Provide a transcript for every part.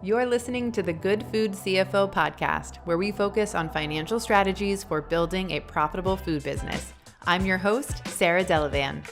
You're listening to the Good Food CFO podcast, where we focus on financial strategies for building a profitable food business. I'm your host, Sarah Delavan.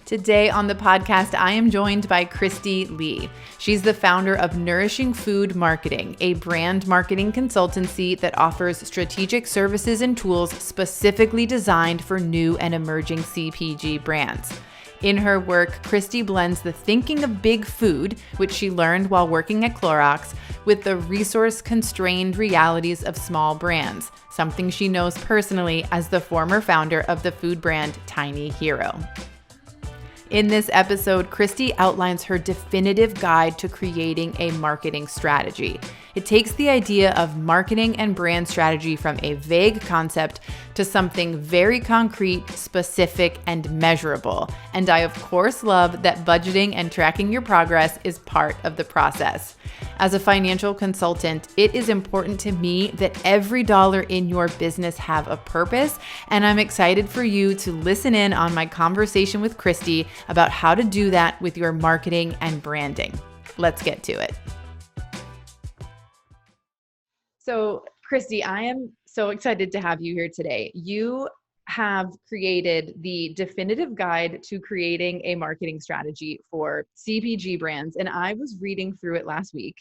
Today on the podcast, I am joined by Christie Lee. She's the founder of Nourishing Foods Marketing, a brand marketing consultancy that offers strategic services and tools specifically designed for new and emerging CPG brands. In her work, Christie blends the thinking of big food, which she learned while working at Clorox, with the resource-constrained realities of small brands, something she knows personally as the former founder of the food brand Tiny Hero. In this episode, Christie outlines her definitive guide to creating a marketing strategy. It takes the idea of marketing and brand strategy from a vague concept to something very concrete, specific, and measurable. And I, of course, love that budgeting and tracking your progress is part of the process. As a financial consultant, it is important to me that every dollar in your business have a purpose, and I'm excited for you to listen in on my conversation with Christie about how to do that with your marketing and branding. Let's get to it. So, Christie, I am so excited to have you here today. You have created the definitive guide to creating a marketing strategy for CPG brands, and I was reading through it last week,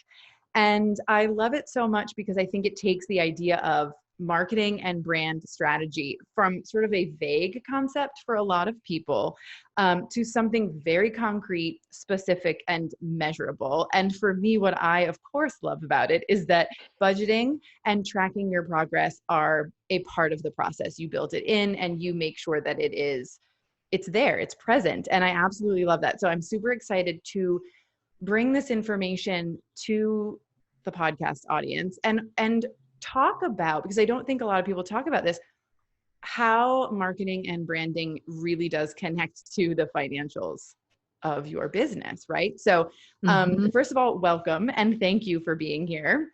and I love it so much because I think it takes the idea of marketing and brand strategy from sort of a vague concept for a lot of people to something very concrete, specific, and measurable. And for me, what I, of course, love about it is that budgeting and tracking your progress are a part of the process. You build it in and you make sure that it's there, it's present. And I absolutely love that. So I'm super excited to bring this information to the podcast audience and talk about, because I don't think a lot of people talk about this, how marketing and branding really does connect to the financials of your business, right? So first of all, welcome and thank you for being here.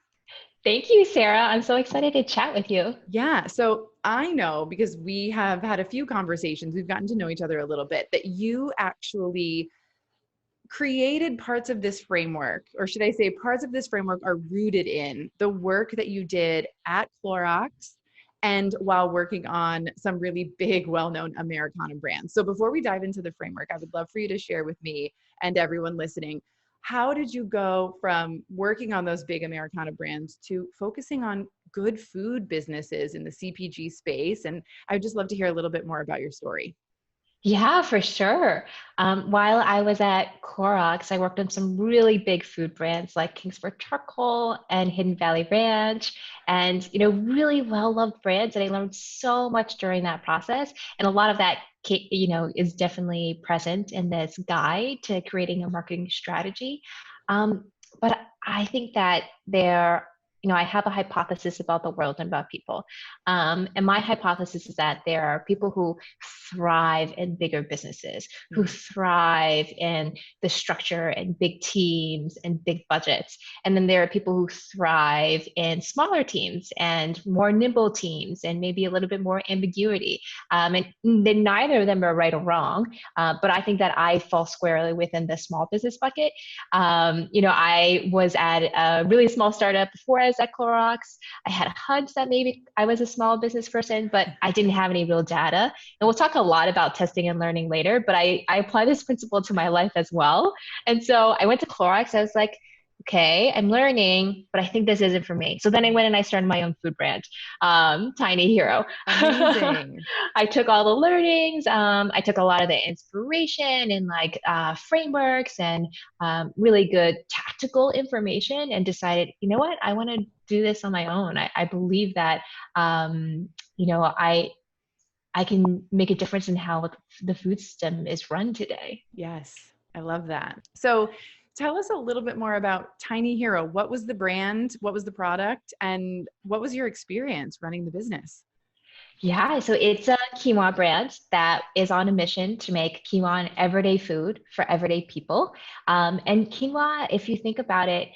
Thank you, Sarah. I'm so excited to chat with you. Yeah. So I know, because we have had a few conversations, we've gotten to know each other a little bit, that you actually created parts of this framework, or should I say parts of this framework are rooted in the work that you did at Clorox and while working on some really big, well-known Americana brands. So before we dive into the framework, I would love for you to share with me and everyone listening, how did you go from working on those big Americana brands to focusing on good food businesses in the CPG space? And I would just love to hear a little bit more about your story. Yeah, for sure. While I was at Clorox, I worked on some really big food brands like Kingsford Charcoal and Hidden Valley Ranch, and really well-loved brands. And I learned so much during that process. And a lot of that, is definitely present in this guide to creating a marketing strategy. But I think that I have a hypothesis about the world and about people. And my hypothesis is that there are people who thrive in bigger businesses, who thrive in the structure and big teams and big budgets. And then there are people who thrive in smaller teams and more nimble teams and maybe a little bit more ambiguity. And then neither of them are right or wrong. But I think that I fall squarely within the small business bucket. I was at a really small startup before I was at Clorox. I had a hunch that maybe I was a small business person, but I didn't have any real data. And we'll talk a lot about testing and learning later, but I apply this principle to my life as well. And so I went to Clorox. I was like, okay, I'm learning, but I think this isn't for me. So then I went and I started my own food brand, Tiny Hero. Amazing. I took all the learnings. I took a lot of the inspiration and frameworks and really good tactical information and decided, you know what, I want to do this on my own. I believe that, I can make a difference in how the food system is run today. Yes, I love that. So tell us a little bit more about Tiny Hero. What was the brand? What was the product? And what was your experience running the business? Yeah, so it's a quinoa brand that is on a mission to make quinoa an everyday food for everyday people. And quinoa, if you think about it,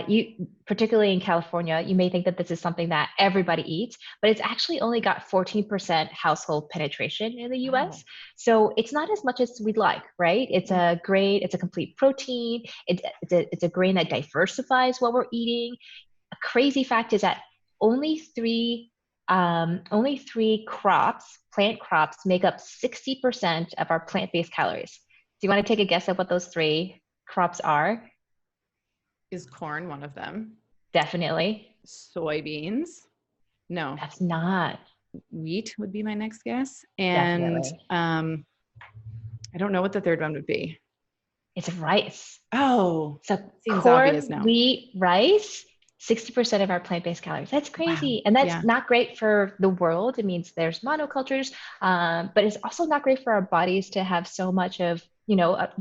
you particularly in California, you may think that this is something that everybody eats, but it's actually only got 14% household penetration in the Wow. US. So it's not as much as we'd like, right? It's Mm. a grain, it's a complete protein, it's a grain that diversifies what we're eating. A crazy fact is that only three crops, plant crops, make up 60% of our plant-based calories. Do you want to take a guess at what those three crops are? Is corn one of them? Definitely. Soybeans? No. That's not. Wheat would be my next guess. And Definitely. I don't know what the third one would be. It's rice. Oh, So seems obvious corn, now. wheat, rice, 60% of our plant-based calories. That's Wow. crazy. And that's Yeah. not great for the world. It means there's monocultures, but it's also not great for our bodies to have so much of,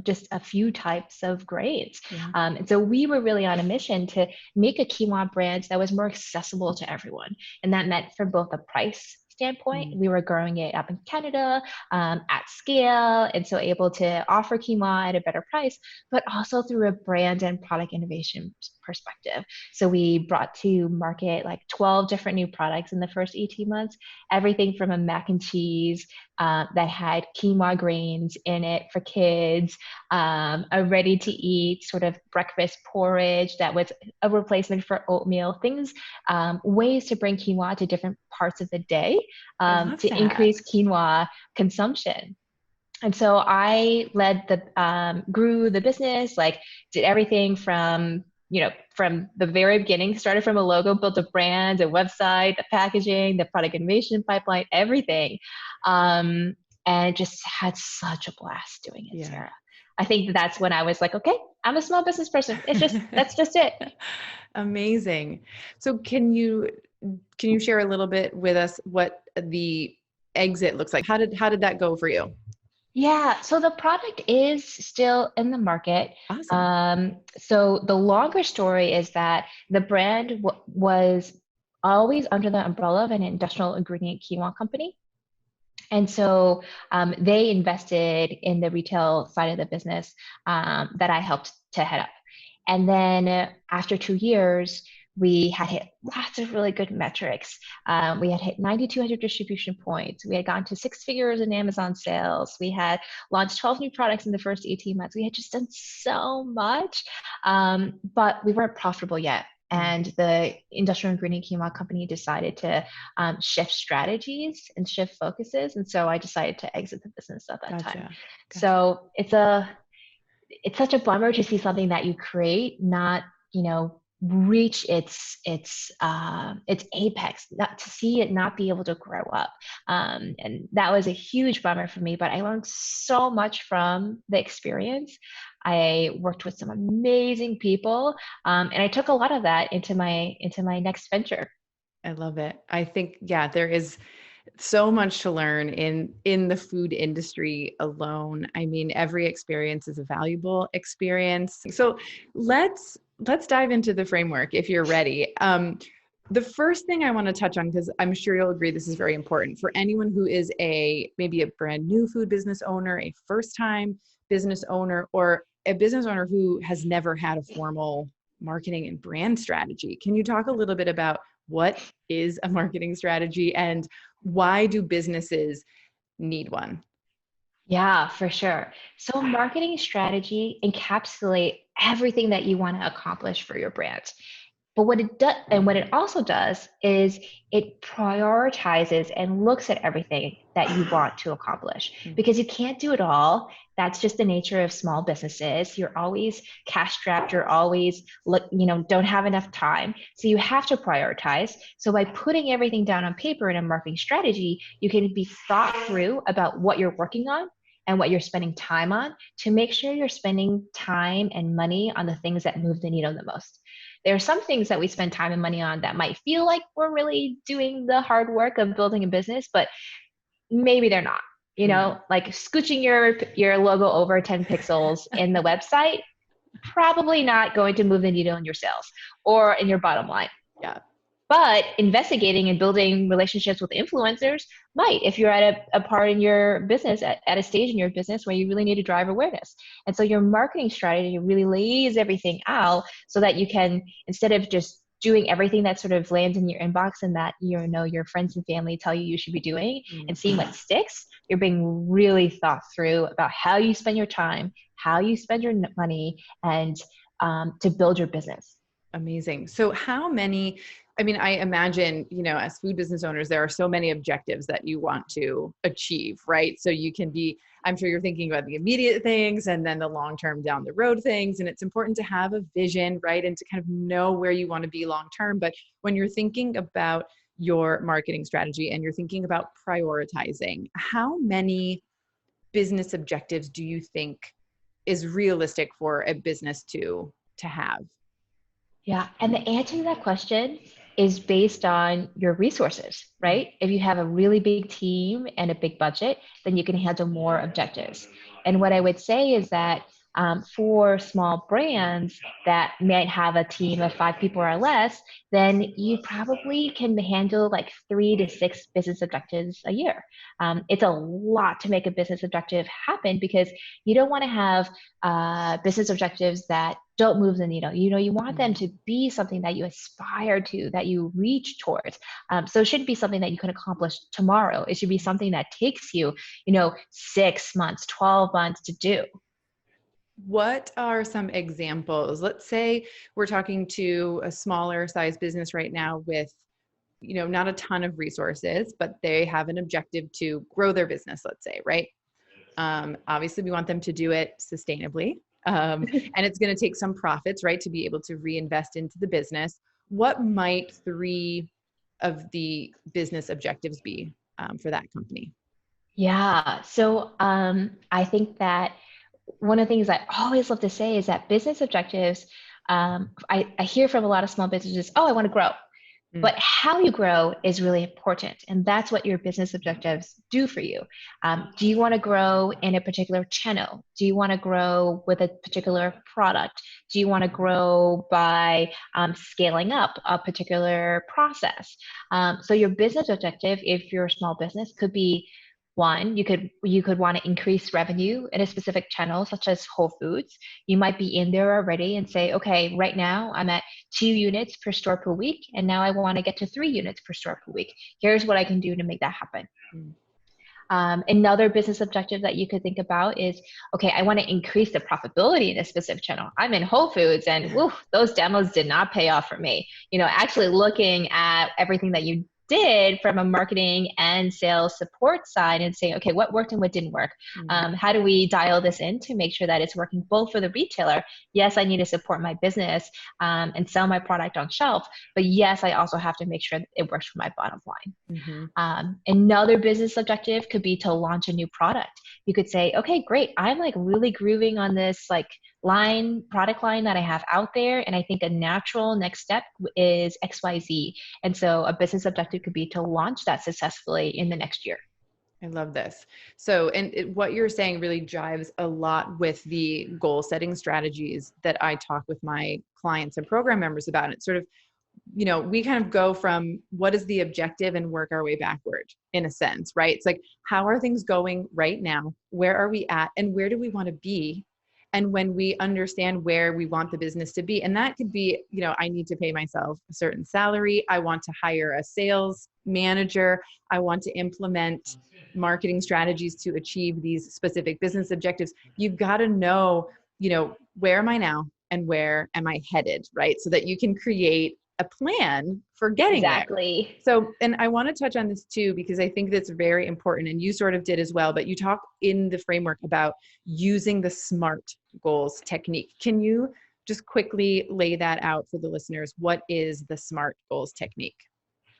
just a few types of grains. Yeah. And so we were really on a mission to make a quinoa brand that was more accessible to everyone. And that meant from both a price standpoint, Mm. we were growing it up in Canada at scale, and so able to offer quinoa at a better price, but also through a brand and product innovation perspective. So we brought to market like 12 different new products in the first 18 months, everything from a mac and cheese that had quinoa grains in it for kids, a ready to eat sort of breakfast porridge that was a replacement for oatmeal, things, ways to bring quinoa to different parts of the day I love to that. increase quinoa consumption. And so I grew the business, like did everything from the very beginning, started from a logo, built a brand, a website, the packaging, the product innovation pipeline, everything. Um, and just had such a blast doing it, Yeah. Sarah. I think that's when I was like, okay, I'm a small business person. That's just it. Amazing. So can you share a little bit with us what the exit looks like? How did that go for you? Yeah, so the product is still in the market. Awesome. So the longer story is that the brand was always under the umbrella of an industrial ingredient quinoa company. And so they invested in the retail side of the business that I helped to head up. And then after 2 years, we had hit lots of really good metrics. We had hit 9,200 distribution points. We had gone to six figures in Amazon sales. We had launched 12 new products in the first 18 months. We had just done so much, but we weren't profitable yet. Mm. And the industrial ingredient quinoa company decided to shift strategies and shift focuses. And so I decided to exit the business at that time. Gotcha. Gotcha. So it's such a bummer to see something that you create not, reach its apex, not to see it not be able to grow up. And that was a huge bummer for me, but I learned so much from the experience. I worked with some amazing people, and I took a lot of that into my next venture. I love it. I think, yeah, there is so much to learn in the food industry alone. I mean, every experience is a valuable experience. So let's dive into the framework if you're ready. The first thing I want to touch on, because I'm sure you'll agree this is very important for anyone who is maybe a brand new food business owner, a first time business owner, or a business owner who has never had a formal marketing and brand strategy. Can you talk a little bit about what is a marketing strategy and why do businesses need one? Yeah, for sure. So marketing strategy encapsulate everything that you want to accomplish for your brand. But what it does, and what it also does, is it prioritizes and looks at everything that you want to accomplish Mm. because you can't do it all. That's just the nature of small businesses. You're always cash strapped. You're always don't have enough time. So you have to prioritize. So by putting everything down on paper in a marketing strategy, you can be thought through about what you're working on and what you're spending time on to make sure you're spending time and money on the things that move the needle the most. There are some things that we spend time and money on that might feel like we're really doing the hard work of building a business, but maybe they're not. Mm. Like scooching your logo over 10 pixels in the website, probably not going to move the needle in your sales or in your bottom line. Yeah. But investigating and building relationships with influencers might, if you're at a part in your business, at a stage in your business where you really need to drive awareness. And so your marketing strategy really lays everything out so that you can, instead of just doing everything that sort of lands in your inbox and that your friends and family tell you should be doing and seeing what sticks, you're being really thought through about how you spend your time, how you spend your money, and to build your business. Amazing. So how many, I mean, I imagine, as food business owners, there are so many objectives that you want to achieve, right? So you can be, I'm sure you're thinking about the immediate things and then the long-term down the road things. And it's important to have a vision, right? And to kind of know where you want to be long-term. But when you're thinking about your marketing strategy and you're thinking about prioritizing, how many business objectives do you think is realistic for a business to have? Yeah, and the answer to that question is based on your resources, right? If you have a really big team and a big budget, then you can handle more objectives. And what I would say is that for small brands that might have a team of 5 people or less, then you probably can handle like 3 to 6 business objectives a year. It's a lot to make a business objective happen because you don't want to have business objectives that don't move the needle. You want them to be something that you aspire to, that you reach towards. So it shouldn't be something that you can accomplish tomorrow. It should be something that takes you, 6 months, 12 months to do. What are some examples? Let's say we're talking to a smaller size business right now with, not a ton of resources, but they have an objective to grow their business, let's say, right? Obviously, we want them to do it sustainably. And it's going to take some profits, right, to be able to reinvest into the business. What might 3 of the business objectives be for that company? Yeah. So I think that one of the things I always love to say is that business objectives, I hear from a lot of small businesses, oh, I want to grow. But how you grow is really important. And that's what your business objectives do for you. Do you want to grow in a particular channel? Do you want to grow with a particular product? Do you want to grow by scaling up a particular process? So your business objective, if you're a small business, could be one, you could want to increase revenue in a specific channel, such as Whole Foods. You might be in there already and say, okay, right now I'm at 2 units per store per week, and now I want to get to 3 units per store per week. Here's what I can do to make that happen. Another business objective that you could think about is, okay, I want to increase the profitability in a specific channel. I'm in Whole Foods and those demos did not pay off for me. Actually looking at everything that you did from a marketing and sales support side and say, okay, what worked and what didn't work? How do we dial this in to make sure that it's working both for the retailer? Yes, I need to support my business and sell my product on shelf, but yes, I also have to make sure that it works for my bottom line. Another business objective could be to launch a new product. You could say, okay, great. I'm like really grooving on this product line that I have out there. And I think a natural next step is XYZ. And so a business objective could be to launch that successfully in the next year. I love this. So, and what you're saying really jives a lot with the goal setting strategies that I talk with my clients and program members about. It's sort of, we kind of go from what is the objective and work our way backward in a sense, right? It's like, how are things going right now? Where are we at? And where do we want to be? And when we understand where we want the business to be, and that could be, I need to pay myself a certain salary. I want to hire a sales manager. I want to implement marketing strategies to achieve these specific business objectives. You've got to know, where am I now and where am I headed, right? So that you can create a plan for getting exactly there. So, and I want to touch on this too, because I think that's very important, and you sort of did as well, but you talk in the framework about using the SMART goals technique. Can you just quickly lay that out for the listeners? What is the SMART goals technique?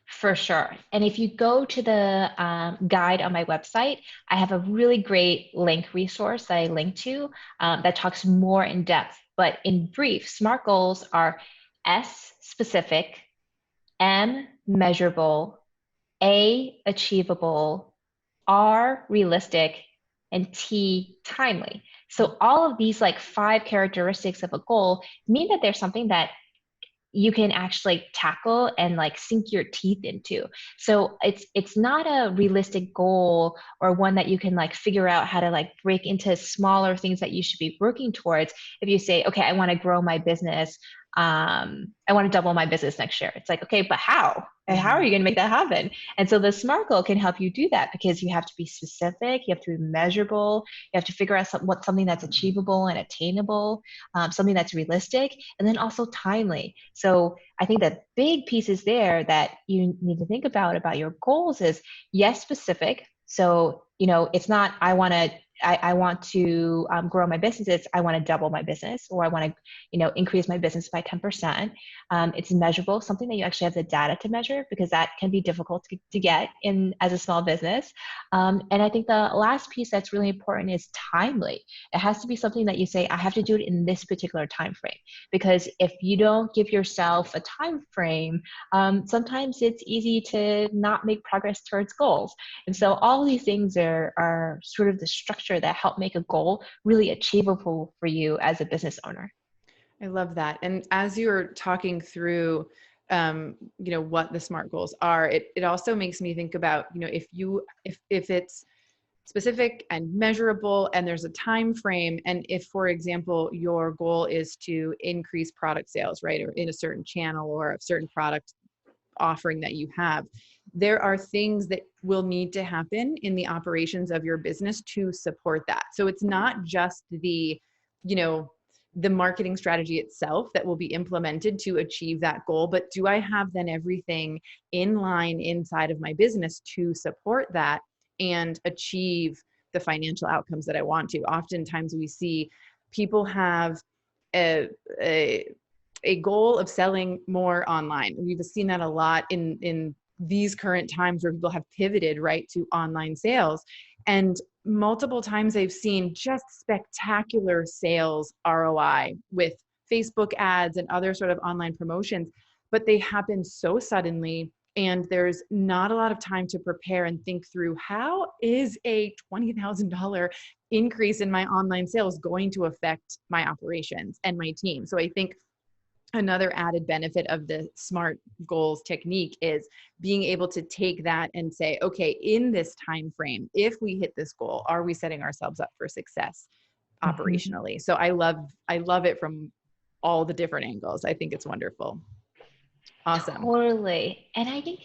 For sure. And if you go to the guide on my website, I have a really great link resource that I link to that talks more in depth. But in brief, SMART goals are S, specific, M, measurable, A, achievable, R, realistic, and T, timely. So all of these 5 characteristics of a goal mean that there's something that you can actually tackle and like sink your teeth into. So it's not a realistic goal or one that you can like figure out how to like break into smaller things that you should be working towards. If you say, okay, I want to grow my business, I want to double my business next year. It's like, okay, but how? And how are you going to make that happen? And so the SMART goal can help you do that, because you have to be specific, you have to be measurable, you have to figure out what's something that's achievable and attainable, something that's realistic, and then also timely. So I think the big pieces there that you need to think about your goals is, yes, specific. So, it's not, I want to grow my business. It's, I want to double my business, or I want to, increase my business by 10%. It's measurable, something that you actually have the data to measure, because that can be difficult to get in as a small business. And I think the last piece that's really important is timely. It has to be something that you say, I have to do it in this particular time frame, because if you don't give yourself a time frame, sometimes it's easy to not make progress towards goals. And so all these things are sort of the structure that help make a goal really achievable for you as a business owner. I love that. And as you're talking through, what the SMART goals are, it also makes me think about, if it's specific and measurable and there's a time frame, and if, for example, your goal is to increase product sales, right, or in a certain channel or a certain product offering that you have, there are things that will need to happen in the operations of your business to support that. So it's not just the marketing strategy itself that will be implemented to achieve that goal, but do I have then everything in line inside of my business to support that and achieve the financial outcomes that I want to? Oftentimes we see people have a goal of selling more online. We've seen that a lot in these current times where people have pivoted right to online sales. And multiple times I've seen just spectacular sales ROI with Facebook ads and other sort of online promotions, but they happen so suddenly, and there's not a lot of time to prepare and think through, how is a $20,000 increase in my online sales going to affect my operations and my team? So I think another added benefit of the SMART goals technique is being able to take that and say, okay, in this time frame, if we hit this goal, are we setting ourselves up for success operationally? So I love it from all the different angles. I think it's wonderful. Awesome. Totally. And I think,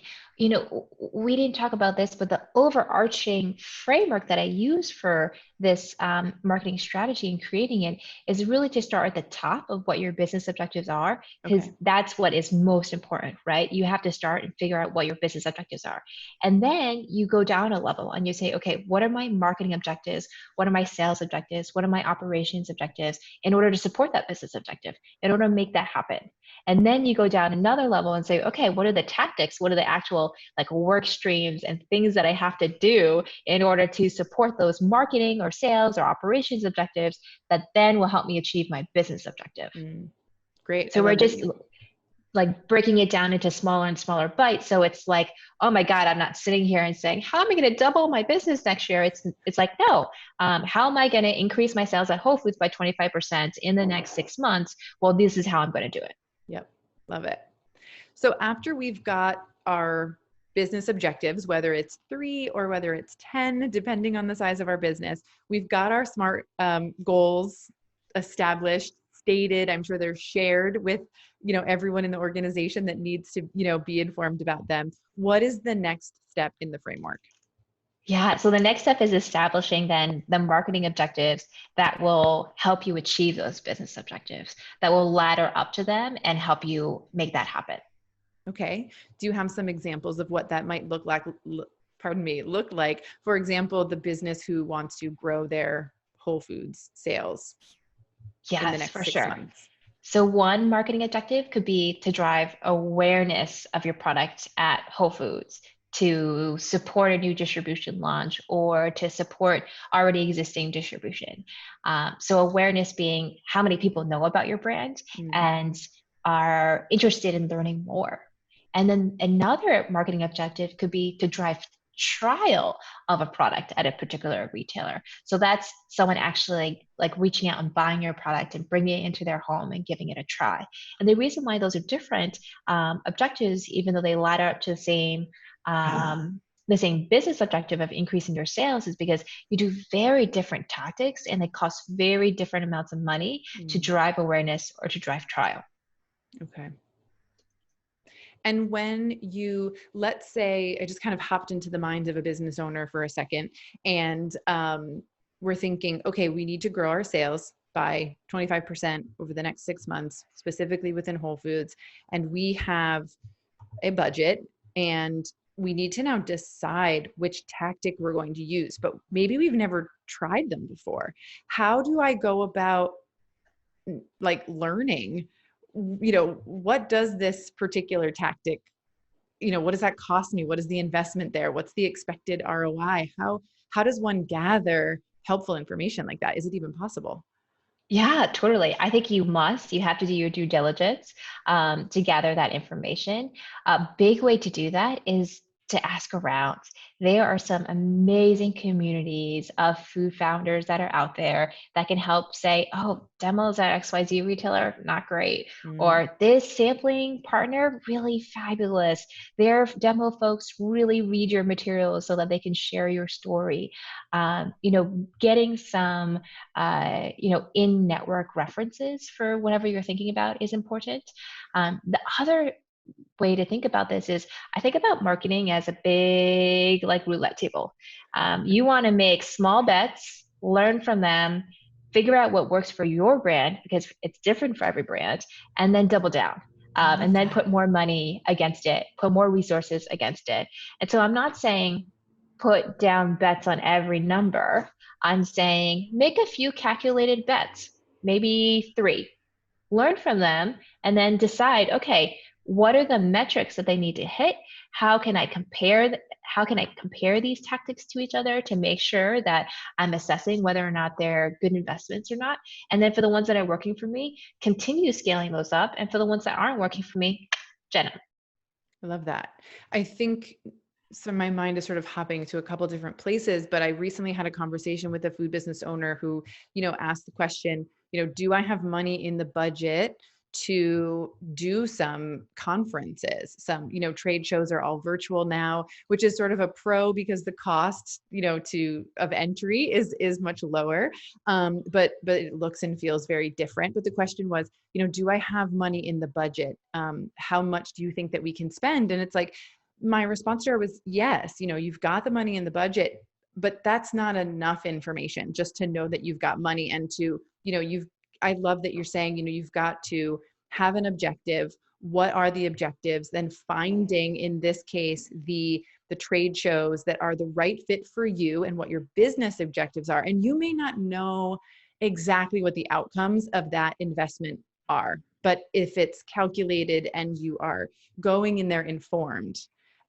we didn't talk about this, but the overarching framework that I use for this marketing strategy and creating it is really to start at the top of what your business objectives are, because that's what is most important, right? You have to start and figure out what your business objectives are. And then you go down a level and you say, okay, what are my marketing objectives? What are my sales objectives? What are my operations objectives in order to support that business objective, in order to make that happen? And then you go down another level and say, okay, what are the tactics? What are the actual like work streams and things that I have to do in order to support those marketing or sales or operations objectives that then will help me achieve my business objective? Great. So we're just like breaking it down into smaller and smaller bites. So it's like, oh my God, I'm not sitting here and saying, how am I going to double my business next year? It's like, no, how am I going to increase my sales at Whole Foods by 25% in the next 6 months? Well, this is how I'm going to do it. Yep. Love it. So after we've got our business objectives, whether it's 3 or whether it's 10, depending on the size of our business, we've got our SMART goals established, stated. I'm sure they're shared with, everyone in the organization that needs to, be informed about them. What is the next step in the framework? Yeah. So the next step is establishing then the marketing objectives that will help you achieve those business objectives, that will ladder up to them and help you make that happen. Okay. Do you have some examples of what that might look like? For example, the business who wants to grow their Whole Foods sales in the next 6 months. So one marketing objective could be to drive awareness of your product at Whole Foods, to support a new distribution launch, or to support already existing distribution. So awareness being how many people know about your brand and are interested in learning more. And then another marketing objective could be to drive trial of a product at a particular retailer. So that's someone actually like reaching out and buying your product and bringing it into their home and giving it a try. And the reason why those are different objectives, even though they ladder up to the same business objective of increasing your sales, is because you do very different tactics and they cost very different amounts of money to drive awareness or to drive trial. Okay. And when you, let's say, I just kind of hopped into the mind of a business owner for a second, and we're thinking, okay, we need to grow our sales by 25% over the next 6 months, specifically within Whole Foods. And we have a budget, and we need to now decide which tactic we're going to use, but maybe we've never tried them before. How do I go about like learning, what does this particular tactic, what does that cost me? What is the investment there? What's the expected ROI? How does one gather helpful information like that? Is it even possible? Yeah, totally. I think you have to do your due diligence to gather that information. A big way to do that is to ask around. There are some amazing communities of food founders that are out there that can help say, oh, demos at XYZ retailer, not great. Or this sampling partner, really fabulous. Their demo folks really read your materials so that they can share your story. Getting some in-network references for whatever you're thinking about is important. The other way to think about this is I think about marketing as a big like roulette table. You want to make small bets, learn from them, figure out what works for your brand because it's different for every brand, and then double down. And then put more money against it, put more resources against it. And so I'm not saying put down bets on every number. I'm saying make a few calculated bets, maybe 3, learn from them, and then decide, okay, what are the metrics that they need to hit? How can I compare these tactics to each other to make sure that I'm assessing whether or not they're good investments or not? And then for the ones that are working for me, continue scaling those up. And for the ones that aren't working for me, Jenna. I love that. I think so my mind is sort of hopping to a couple different places, but I recently had a conversation with a food business owner who, asked the question, do I have money in the budget to do some conferences? Some, trade shows are all virtual now, which is sort of a pro because the cost, of entry is much lower. But it looks and feels very different. But the question was, do I have money in the budget? How much do you think that we can spend? And it's like, my response to her was, yes, you've got the money in the budget, but that's not enough information just to know that you've got money and to, I love that you're saying, you've got to have an objective. What are the objectives? Then finding, in this case, the trade shows that are the right fit for you and what your business objectives are. And you may not know exactly what the outcomes of that investment are, but if it's calculated and you are going in there informed,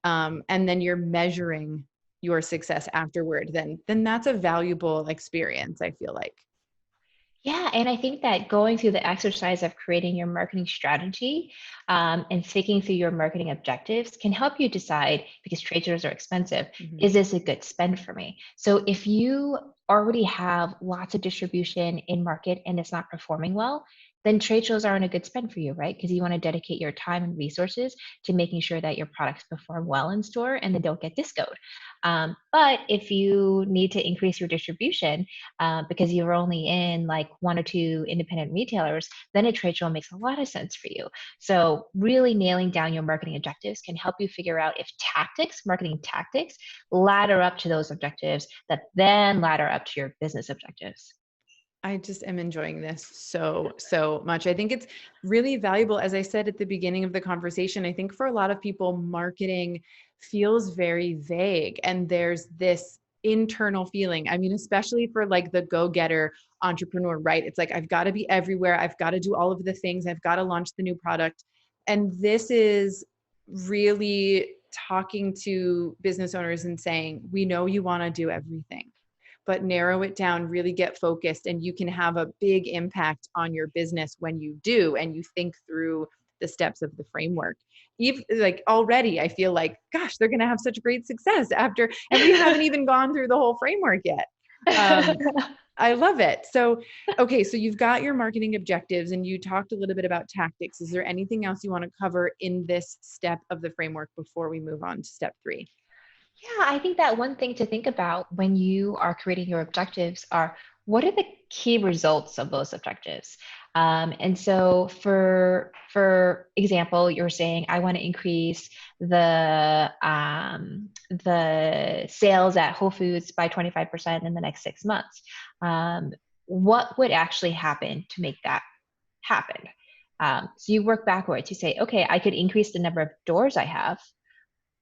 and then you're measuring your success afterward, then that's a valuable experience, I feel like. Yeah, and I think that going through the exercise of creating your marketing strategy and thinking through your marketing objectives can help you decide, because trade shows are expensive, is this a good spend for me? So if you already have lots of distribution in market and it's not performing well, then trade shows aren't a good spend for you, right? Because you want to dedicate your time and resources to making sure that your products perform well in store and they don't get discoed. But if you need to increase your distribution because you're only in like 1 or 2 independent retailers, then a trade show makes a lot of sense for you. So really nailing down your marketing objectives can help you figure out if marketing tactics, ladder up to those objectives that then ladder up to your business objectives. I just am enjoying this so much. I think it's really valuable. As I said at the beginning of the conversation, I think for a lot of people, marketing feels very vague, and there's this internal feeling. I mean, especially for like the go-getter entrepreneur, right? It's like, I've got to be everywhere. I've got to do all of the things. I've got to launch the new product. And this is really talking to business owners and saying, we know you want to do everything, but narrow it down, really get focused, and you can have a big impact on your business when you do, and you think through the steps of the framework. Even like already, I feel like, gosh, they're going to have such great success after, and we haven't even gone through the whole framework yet. I love it. So, okay, so you've got your marketing objectives and you talked a little bit about tactics. Is there anything else you want to cover in this step of the framework before we move on to step 3? Yeah, I think that one thing to think about when you are creating your objectives are what are the key results of those objectives? And so for example, you're saying I want to increase the sales at Whole Foods by 25% in the next 6 months. What would actually happen to make that happen? So you work backwards. You say, okay, I could increase the number of doors I have,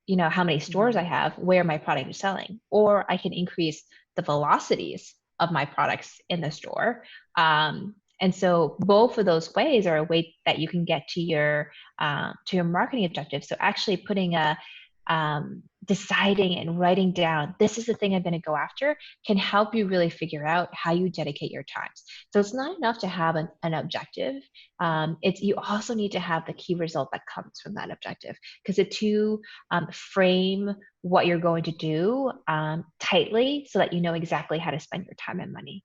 how many stores I have, where my product is selling, or I can increase the velocities of my products in the store. And so both of those ways are a way that you can get to your marketing objectives. So actually putting deciding and writing down, this is the thing I'm going to go after, can help you really figure out how you dedicate your times. So it's not enough to have an objective. You also need to have the key result that comes from that objective, because the two frame what you're going to do tightly so that you know exactly how to spend your time and money.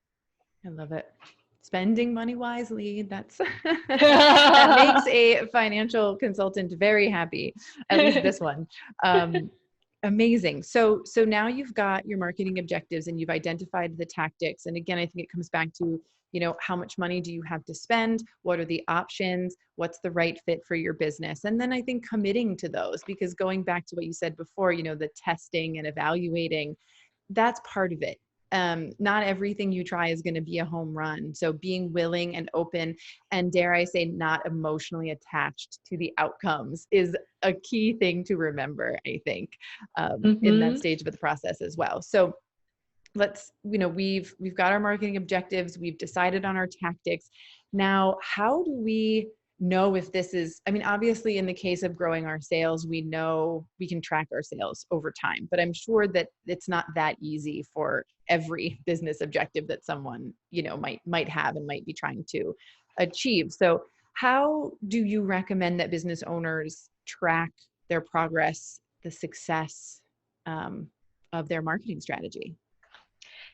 I love it. Spending money wisely. That's that makes a financial consultant very happy. At least this one. Amazing. So now you've got your marketing objectives and you've identified the tactics. And again, I think it comes back to, how much money do you have to spend? What are the options? What's the right fit for your business? And then I think committing to those, because going back to what you said before, the testing and evaluating, that's part of it. Not everything you try is going to be a home run. So being willing and open, and dare I say, not emotionally attached to the outcomes is a key thing to remember, I think, in that stage of the process as well. So let's, we've got our marketing objectives. We've decided on our tactics. Now, how do we know if this is, obviously in the case of growing our sales, we know we can track our sales over time, but I'm sure that it's not that easy for every business objective that someone, might have and might be trying to achieve. So how do you recommend that business owners track their progress, the success of their marketing strategy?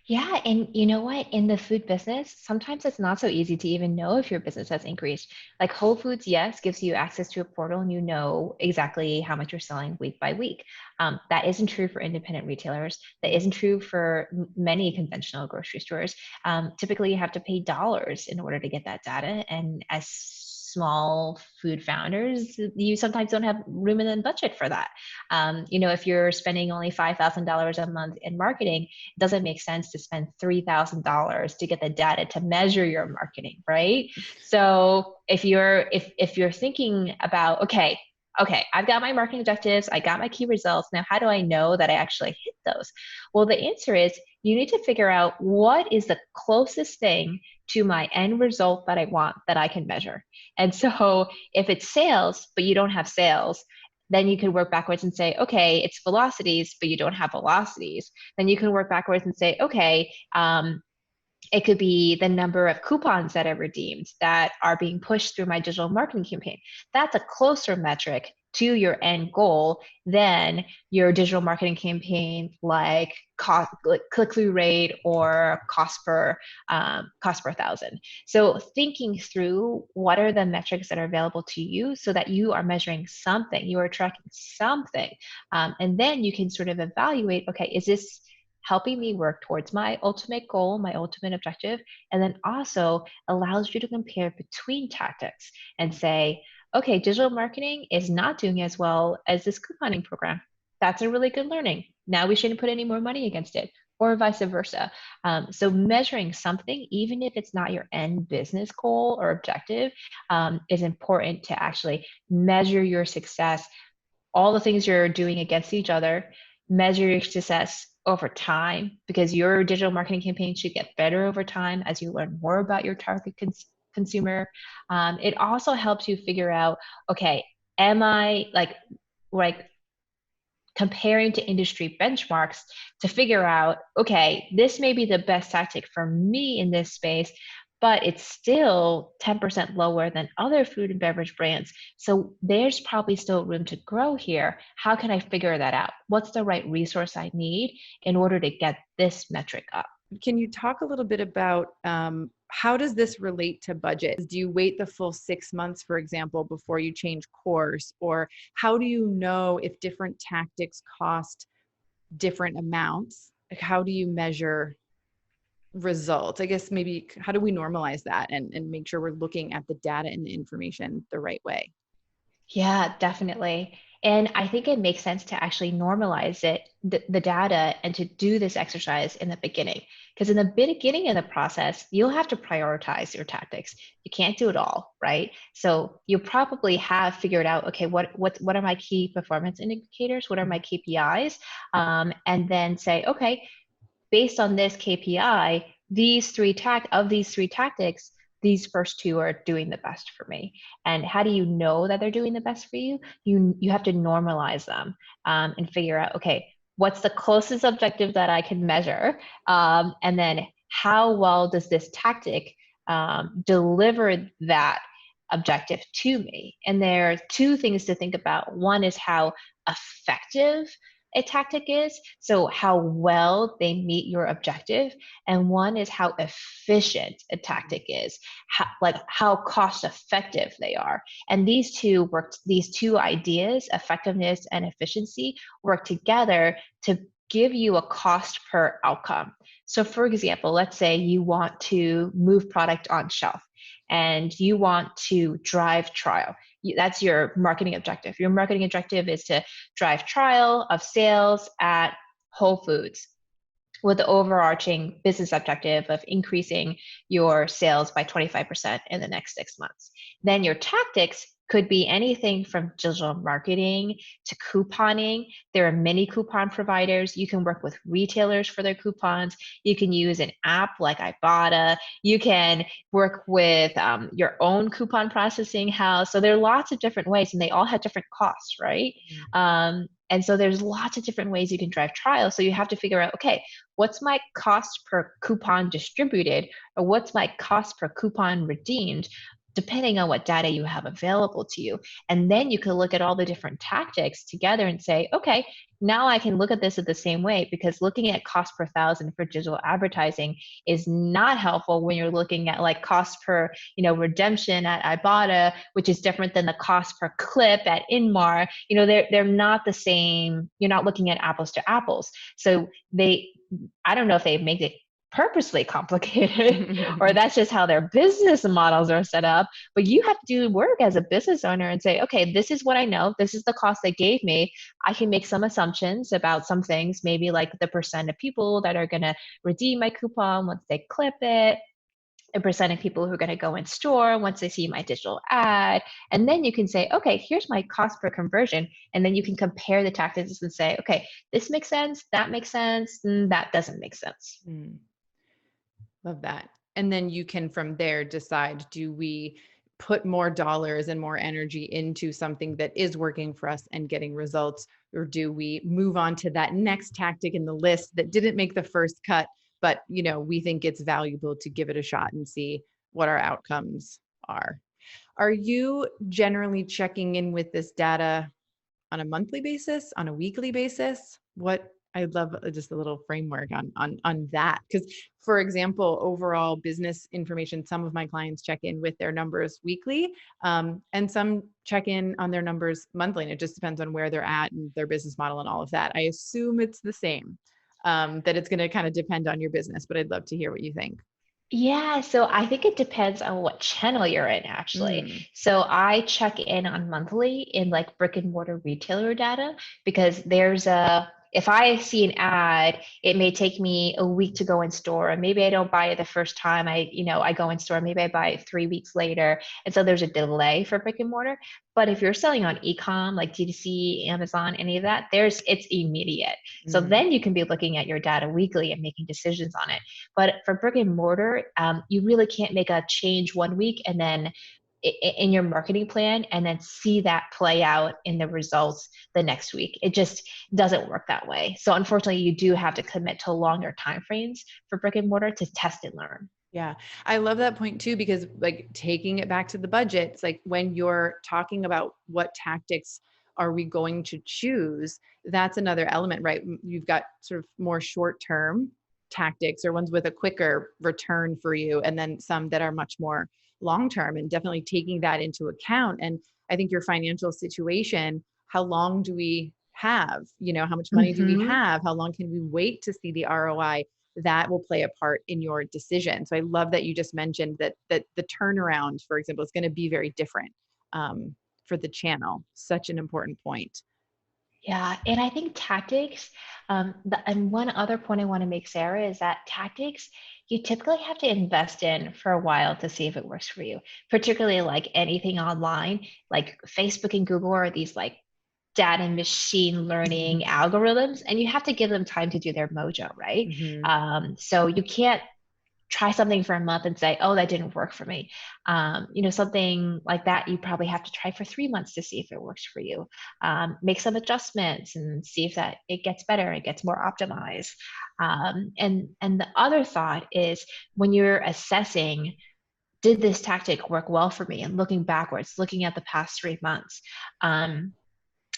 Yeah, and you know what? In the food business, sometimes it's not so easy to even know if your business has increased. Like Whole Foods, yes, gives you access to a portal and you know exactly how much you're selling week by week. That isn't true for independent retailers. That isn't true for many conventional grocery stores. Typically, you have to pay dollars in order to get that data. And as small food founders, you sometimes don't have room in the budget for that. If you're spending only $5,000 a month in marketing, it doesn't make sense to spend $3,000 to get the data to measure your marketing, right? So if you're thinking about, okay, I've got my marketing objectives, I got my key results. Now, how do I know that I actually hit those? Well, the answer is you need to figure out what is the closest thing to my end result that I want that I can measure. And so if it's sales, but you don't have sales, then you can work backwards and say, okay, it's velocities, but you don't have velocities. Then you can work backwards and say, okay, it could be the number of coupons that I redeemed that are being pushed through my digital marketing campaign. That's a closer metric to your end goal than your digital marketing campaign, like click-through rate or cost per 1,000. So thinking through what are the metrics that are available to you so that you are measuring something, you are tracking something, and then you can sort of evaluate, okay, is this helping me work towards my ultimate goal, my ultimate objective, and then also allows you to compare between tactics and say, okay, digital marketing is not doing as well as this couponing program. That's a really good learning. Now we shouldn't put any more money against it, or vice versa. So measuring something, even if it's not your end business goal or objective, is important to actually measure your success, all the things you're doing against each other, measure your success over time, because your digital marketing campaign should get better over time as you learn more about your target consumer. It also helps you figure out, okay, am I like comparing to industry benchmarks to figure out, okay, this may be the best tactic for me in this space, but it's still 10% lower than other food and beverage brands. So there's probably still room to grow here. How can I figure that out? What's the right resource I need in order to get this metric up? Can you talk a little bit about how does this relate to budget? Do you wait the full 6 months, for example, before you change course? Or how do you know if different tactics cost different amounts? Like, how do you measure results? I guess maybe how do we normalize that and make sure we're looking at the data and the information the right way? Yeah, definitely. And I think it makes sense to actually normalize the data, and to do this exercise in the beginning. Because in the beginning of the process, you'll have to prioritize your tactics. You can't do it all, right? So you probably have figured out, okay, what are my key performance indicators? What are my KPIs? And then say, okay, based on this KPI, of these three tactics, these first two are doing the best for me. And how do you know that they're doing the best for you? You have to normalize them, and figure out, okay, what's the closest objective that I can measure? And then how well does this tactic deliver that objective to me? And there are two things to think about. One is how effective a tactic is, so how well they meet your objective, and one is how efficient a tactic is, how cost effective they are. And these two ideas, effectiveness and efficiency, work together to give you a cost per outcome. So for example, let's say you want to move product on shelf and you want to drive trial. That's your marketing objective. Your marketing objective is to drive trial of sales at Whole Foods, with the overarching business objective of increasing your sales by 25% in the next 6 months. Then your tactics could be anything from digital marketing to couponing. There are many coupon providers. You can work with retailers for their coupons. You can use an app like Ibotta. You can work with your own coupon processing house. So there are lots of different ways, and they all have different costs, right? And so there's lots of different ways you can drive trial. So you have to figure out, okay, what's my cost per coupon distributed, or what's my cost per coupon redeemed, depending on what data you have available to you. And then you can look at all the different tactics together and say, okay, now I can look at this at the same way, because looking at cost per thousand for digital advertising is not helpful when you're looking at like cost per, redemption at Ibotta, which is different than the cost per clip at Inmar. They're not the same. You're not looking at apples to apples. So I don't know if they make it purposely complicated or that's just how their business models are set up, but you have to do work as a business owner and say, okay, this is what I know, this is the cost they gave me. I can make some assumptions about some things, maybe like the percent of people that are going to redeem my coupon once they clip it, a percent of people who are going to go in store once they see my digital ad. And then you can say, okay, here's my cost per conversion. And then you can compare the tactics and say, okay, this makes sense, that makes sense, and that doesn't make sense. Love that. And then you can from there decide, do we put more dollars and more energy into something that is working for us and getting results, or do we move on to that next tactic in the list that didn't make the first cut, but we think it's valuable to give it a shot and see what our outcomes are. Are you generally checking in with this data on a monthly basis, on a weekly basis? I'd love just a little framework on that. Because, for example, overall business information, some of my clients check in with their numbers weekly, and some check in on their numbers monthly. And it just depends on where they're at and their business model and all of that. I assume it's the same, that it's going to kind of depend on your business, but I'd love to hear what you think. Yeah, so I think it depends on what channel you're in, actually. So I check in on monthly in like brick and mortar retailer data, because if I see an ad, it may take me a week to go in store, and maybe I don't buy it the first time I go in store, maybe I buy it 3 weeks later. And so there's a delay for brick and mortar. But if you're selling on e-com, like DTC, Amazon, any of that, it's immediate. So then you can be looking at your data weekly and making decisions on it. But for brick and mortar, you really can't make a change one week and then in your marketing plan and then see that play out in the results the next week. It just doesn't work that way. So unfortunately, you do have to commit to longer timeframes for brick and mortar to test and learn. Yeah. I love that point too, because like taking it back to the budget, it's like when you're talking about what tactics are we going to choose, that's another element, right? You've got sort of more short-term tactics or ones with a quicker return for you, and then some that are much more long-term, and definitely taking that into account. And I think your financial situation, how long do we have? How much money do we Hmm. have? How long can we wait to see the ROI? That will play a part in your decision. So I love that you just mentioned that the turnaround, for example, is going to be very different for the channel. Such an important point. Yeah, and I think tactics, and one other point I want to make, Sarah, is that tactics you typically have to invest in for a while to see if it works for you, particularly like anything online, like Facebook and Google are these like data and machine learning algorithms, and you have to give them time to do their mojo, right? Hmm. So you can't try something for a month and say, oh, that didn't work for me. Something like that, you probably have to try for 3 months to see if it works for you. Make some adjustments and see if that it gets better, it gets more optimized. And the other thought is when you're assessing, did this tactic work well for me? And looking backwards, looking at the past 3 months.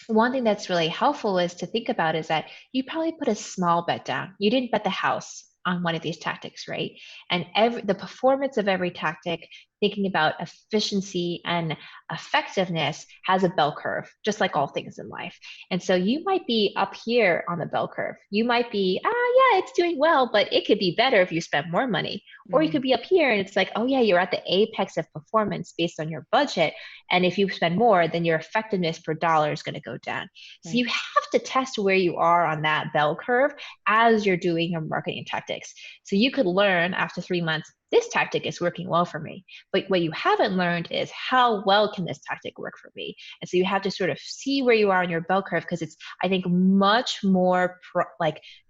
One thing that's really helpful is to think about is that you probably put a small bet down. You didn't bet the house on one of these tactics, right? And the performance of every tactic, thinking about efficiency and effectiveness, has a bell curve, just like all things in life. And so you might be up here on the bell curve. You might be, yeah, it's doing well, but it could be better if you spent more money. Or you Mm, could be up here and it's like, oh yeah, you're at the apex of performance based on your budget. And if you spend more, then your effectiveness per dollar is going to go down. So right. you have to test where you are on that bell curve as you're doing your marketing tactics. So you could learn after 3 months, this tactic is working well for me. But what you haven't learned is how well can this tactic work for me? And so you have to sort of see where you are on your bell curve because it's, I think, much more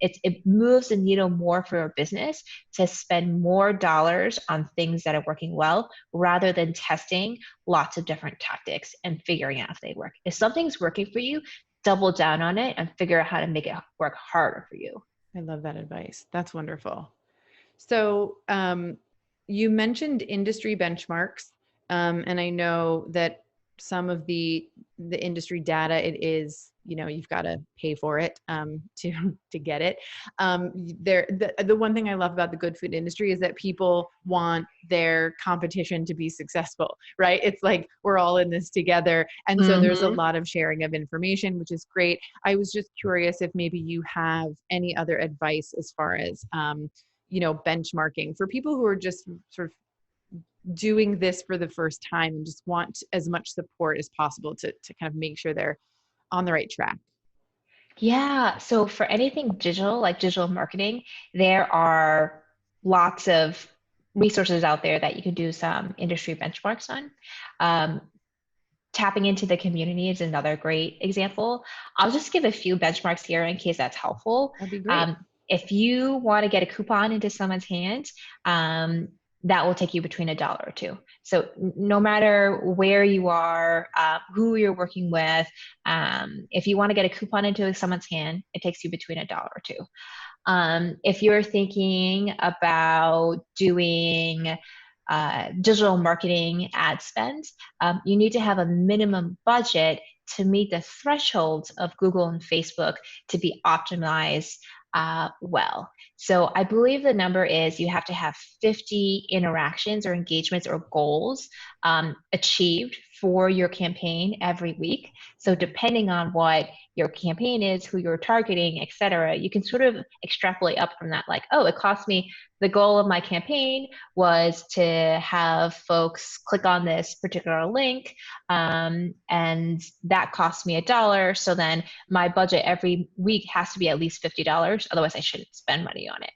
it moves the needle more for your business to spend more dollars on things that are working well rather than testing lots of different tactics and figuring out if they work. If something's working for you, double down on it and figure out how to make it work harder for you. I love that advice. That's wonderful. So you mentioned industry benchmarks, and I know that some of the industry data, it is, you've got to pay for it to get it. The one thing I love about the good food industry is that people want their competition to be successful, right? It's like we're all in this together, and so there's a Mm-hmm. lot of sharing of information, which is great. I was just curious if maybe you have any other advice as far as benchmarking for people who are just sort of doing this for the first time and just want as much support as possible to kind of make sure they're on the right track. Yeah. So for anything digital, like digital marketing, there are lots of resources out there that you can do some industry benchmarks on. Um, Tapping into the community is another great example. I'll just give a few benchmarks here in case that's helpful. That'd be great. Um, if you want to get a coupon into someone's hand, um, that will take you between $1 or two. So no matter where you are, who you're working with, if you want to get a coupon into someone's hand, it takes you between $1 or two. If you're thinking about doing digital marketing ad spend, you need to have a minimum budget to meet the thresholds of Google and Facebook to be optimized well. So I believe the number is you have to have 50 interactions or engagements or goals achieved for your campaign every week. So depending on what your campaign is, who you're targeting, et cetera, you can sort of extrapolate up from that. Like, oh, it cost me, the goal of my campaign was to have folks click on this particular link, and that cost me $1. So then my budget every week has to be at least $50. Otherwise, I shouldn't spend money on it.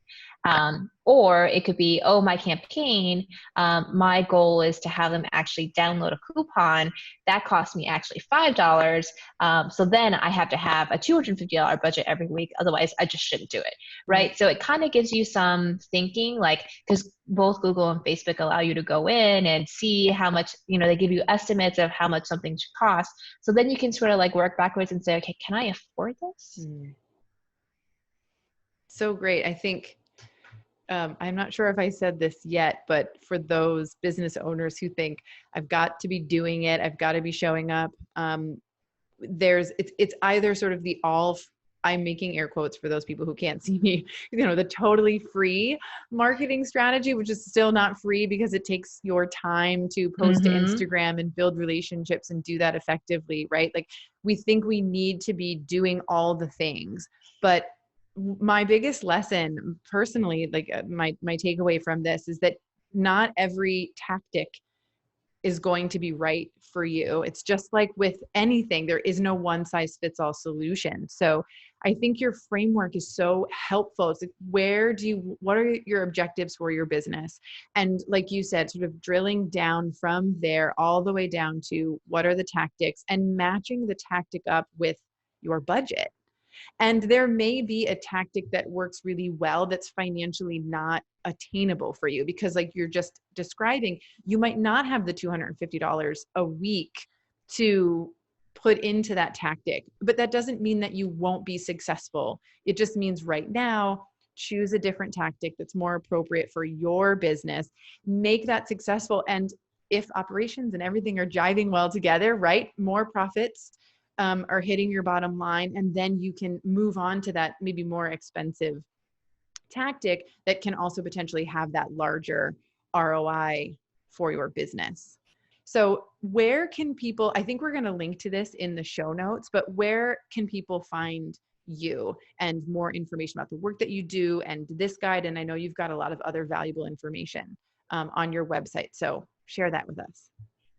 Or it could be, oh, my campaign, my goal is to have them actually download a coupon. That cost me actually $5. So then I have to have a $250 budget every week. Otherwise, I just shouldn't do it. Right. So it kind of gives you some thinking, like, because both Google and Facebook allow you to go in and see how much, they give you estimates of how much something should cost. So then you can sort of like work backwards and say, okay, can I afford this? So great. I think I'm not sure if I said this yet, but for those business owners who think I've got to be doing it, I've got to be showing up, it's either sort of I'm making air quotes for those people who can't see me, the totally free marketing strategy, which is still not free because it takes your time to post to Instagram and build relationships and do that effectively, right? Like we think we need to be doing all the things, but my biggest lesson personally, like my takeaway from this is that not every tactic is going to be right for you. It's just like with anything, there is no one size fits all solution. So I think your framework is so helpful. It's like, what are your objectives for your business? And like you said, sort of drilling down from there all the way down to what are the tactics and matching the tactic up with your budget. And there may be a tactic that works really well that's financially not attainable for you because like you're just describing, you might not have the $250 a week to put into that tactic, but that doesn't mean that you won't be successful. It just means right now, choose a different tactic that's more appropriate for your business, make that successful. And if operations and everything are jiving well together, right? More profits are hitting your bottom line, and then you can move on to that maybe more expensive tactic that can also potentially have that larger ROI for your business. So where can people, I think we're going to link to this in the show notes, but where can people find you and more information about the work that you do and this guide? And I know you've got a lot of other valuable information on your website. So share that with us.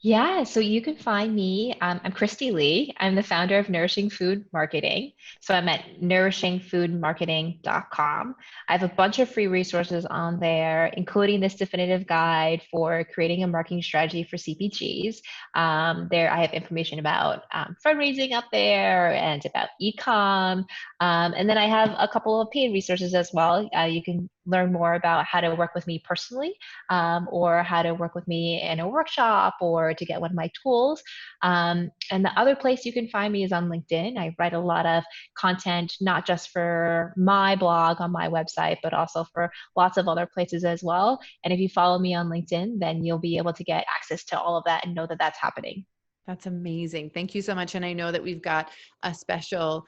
Yeah, so you can find me. I'm Christie Lee. I'm the founder of Nourishing Food Marketing. So I'm at nourishingfoodmarketing.com. I have a bunch of free resources on there, including this definitive guide for creating a marketing strategy for CPGs. There, I have information about fundraising up there and about e-com. And then I have a couple of paid resources as well. You can learn more about how to work with me personally, or how to work with me in a workshop, or to get one of my tools. And the other place you can find me is on LinkedIn. I write a lot of content, not just for my blog on my website, but also for lots of other places as well. And if you follow me on LinkedIn, then you'll be able to get access to all of that and know that that's happening. That's amazing. Thank you so much. And I know that we've got a special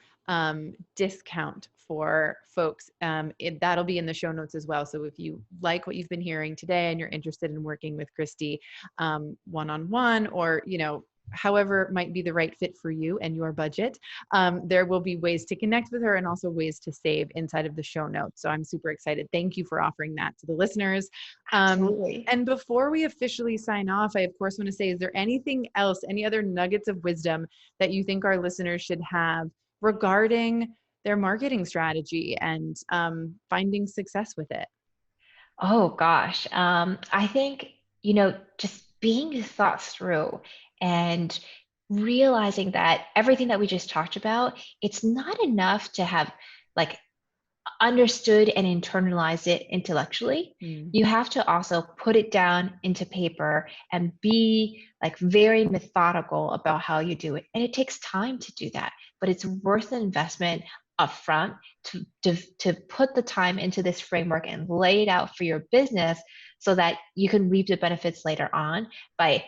discount for folks. That'll be in the show notes as well. So if you like what you've been hearing today and you're interested in working with Christie one-on-one, or, however might be the right fit for you and your budget, there will be ways to connect with her and also ways to save inside of the show notes. So I'm super excited. Thank you for offering that to the listeners. Absolutely. And before we officially sign off, I of course want to say, is there anything else, any other nuggets of wisdom that you think our listeners should have regarding their marketing strategy and finding success with it? Oh gosh. I think, just being thought through and realizing that everything that we just talked about, it's not enough to have like understood and internalized it intellectually. You have to also put it down into paper and be like very methodical about how you do it. And it takes time to do that, but it's worth the investment upfront to put the time into this framework and lay it out for your business so that you can reap the benefits later on by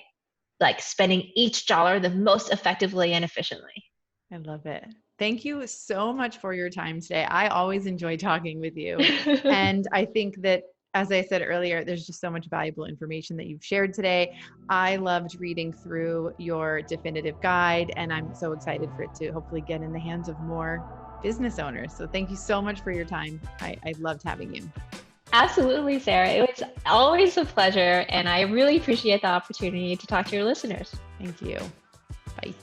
like spending each dollar the most effectively and efficiently. I love it. Thank you so much for your time today. I always enjoy talking with you. And I think that, as I said earlier, there's just so much valuable information that you've shared today. I loved reading through your definitive guide, and I'm so excited for it to hopefully get in the hands of more business owners. So thank you so much for your time. I loved having you. Absolutely, Sarah. It was always a pleasure, and I really appreciate the opportunity to talk to your listeners. Thank you. Bye.